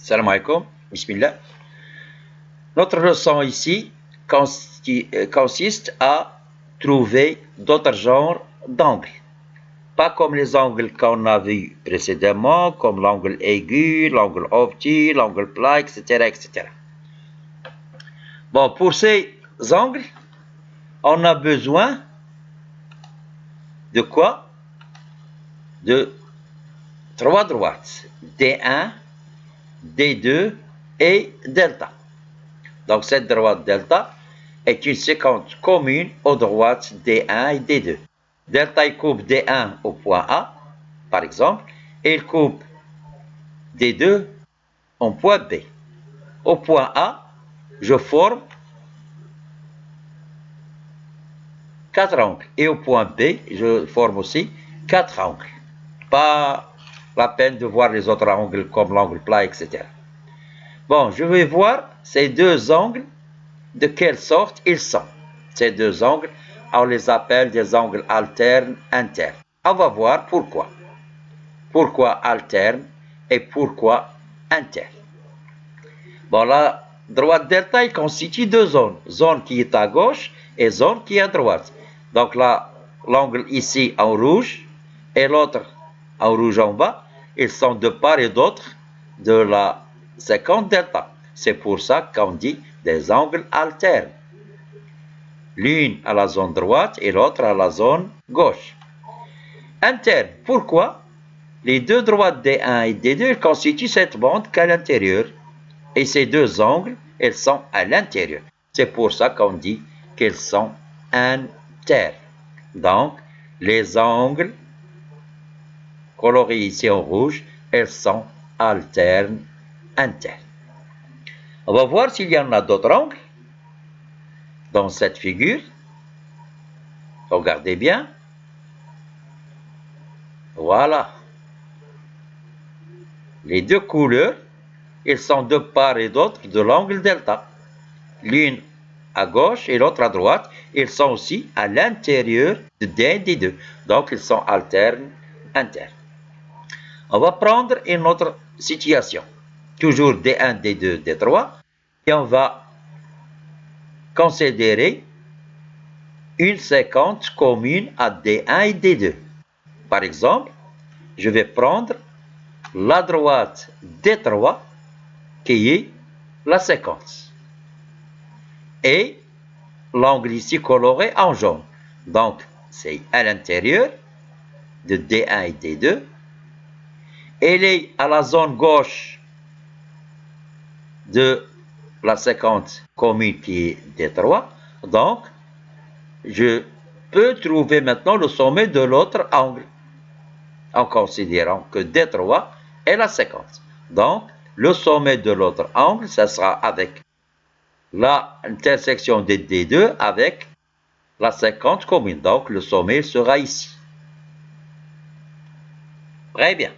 Salam alaikum, bismillah. Notre leçon ici consiste à trouver d'autres genres d'angles. Pas comme les angles qu'on a vus précédemment, comme l'angle aigu, l'angle obtus, l'angle plat, etc., etc. Bon, pour ces angles, on a besoin de quoi? De trois droites, D1, D2 et delta. Donc cette droite delta est une séquence commune aux droites D1 et D2. Delta il coupe D1 au point A, par exemple, et il coupe D2 au point B. Au point A, je forme 4 angles. Et au point B, je forme aussi 4 angles. Pas la peine de voir les autres angles comme l'angle plat, etc. Bon, je vais voir ces deux angles, de quelle sorte ils sont. Ces deux angles, on les appelle des angles alternes internes. On va voir pourquoi. Pourquoi alterne et pourquoi interne. Bon, la droite delta, il constitue deux zones. Zone qui est à gauche et zone qui est à droite. Donc là, l'angle ici en rouge et l'autre en rouge en bas, ils sont de part et d'autre de la séquence delta. C'est pour ça qu'on dit des angles alternes. L'une à la zone droite et l'autre à la zone gauche. Interne, pourquoi? Les deux droites D1 et D2 constituent cette bande qu'à l'intérieur. Et ces deux angles, elles sont à l'intérieur. C'est pour ça qu'on dit qu'elles sont internes. Donc, les angles colorés ici en rouge, elles sont alternes, internes. On va voir s'il y en a d'autres angles dans cette figure. Regardez bien. Voilà. Les deux couleurs, elles sont de part et d'autre de l'angle delta. L'une à gauche et l'autre à droite. Ils sont aussi à l'intérieur de D1 et D2. Donc, ils sont alternes, internes. On va prendre une autre situation. Toujours D1, D2, D3. Et on va considérer une séquence commune à D1 et D2. Par exemple, je vais prendre la droite D3 qui est la séquence. Et l'angle ici coloré en jaune. Donc, c'est à l'intérieur de D1 et D2. Elle est à la zone gauche de la séquence commune qui est D3. Donc, je peux trouver maintenant le sommet de l'autre angle en considérant que D3 est la séquence. Donc, le sommet de l'autre angle, ça sera avec l'intersection de D2 avec la séquence commune. Donc, le sommet sera ici. Très bien.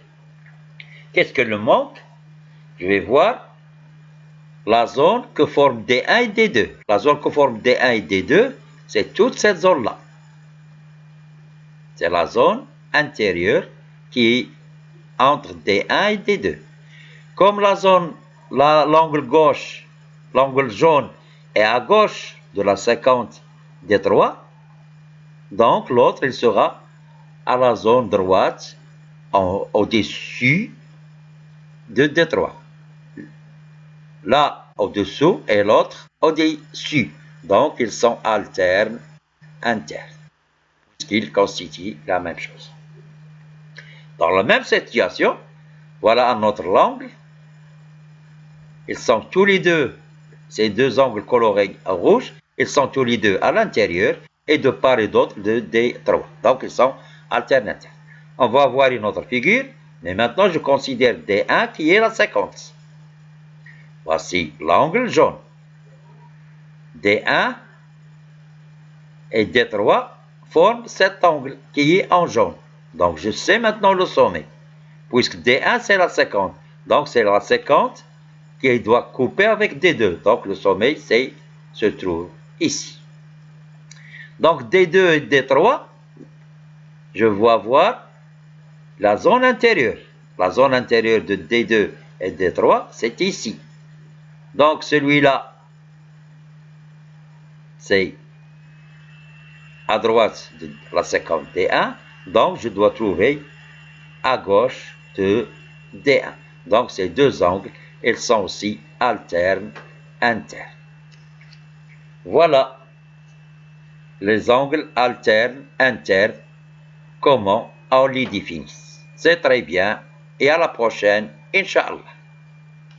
Qu'est-ce que le manque? Je vais voir la zone que forment D1 et D2. La zone que forment D1 et D2, c'est toute cette zone-là. C'est la zone intérieure qui est entre D1 et D2. Comme la zone, l'angle gauche, l'angle jaune est à gauche de la séquence D3, donc l'autre, il sera à la zone droite au-dessus de D3. Là, au-dessous et l'autre au-dessus. Donc, ils sont alternes, internes, puisqu'ils constituent la même chose. Dans la même situation, voilà un autre angle. Ils sont tous les deux, ces deux angles colorés en rouge, ils sont tous les deux à l'intérieur et de part et d'autre de D3. Donc, ils sont alternes, internes. On va voir une autre figure, mais maintenant, je considère D1 qui est la séquence. Voici l'angle jaune. D1 et D3 forment cet angle qui est en jaune. Donc, je sais maintenant le sommet. Puisque D1, c'est la séquence. Donc, c'est la séquence qui doit couper avec D2. Donc, le sommet se trouve ici. Donc, D2 et D3, je vais voir la zone intérieure. La zone intérieure de D2 Et D3, c'est ici. Donc celui-là, c'est à droite de la séquence D1. Donc je dois trouver à gauche de D1. Donc ces deux angles, ils sont aussi alternes, internes. Voilà les angles alternes, internes, comment on les définit. C'est très bien et à la prochaine, Inch'Allah.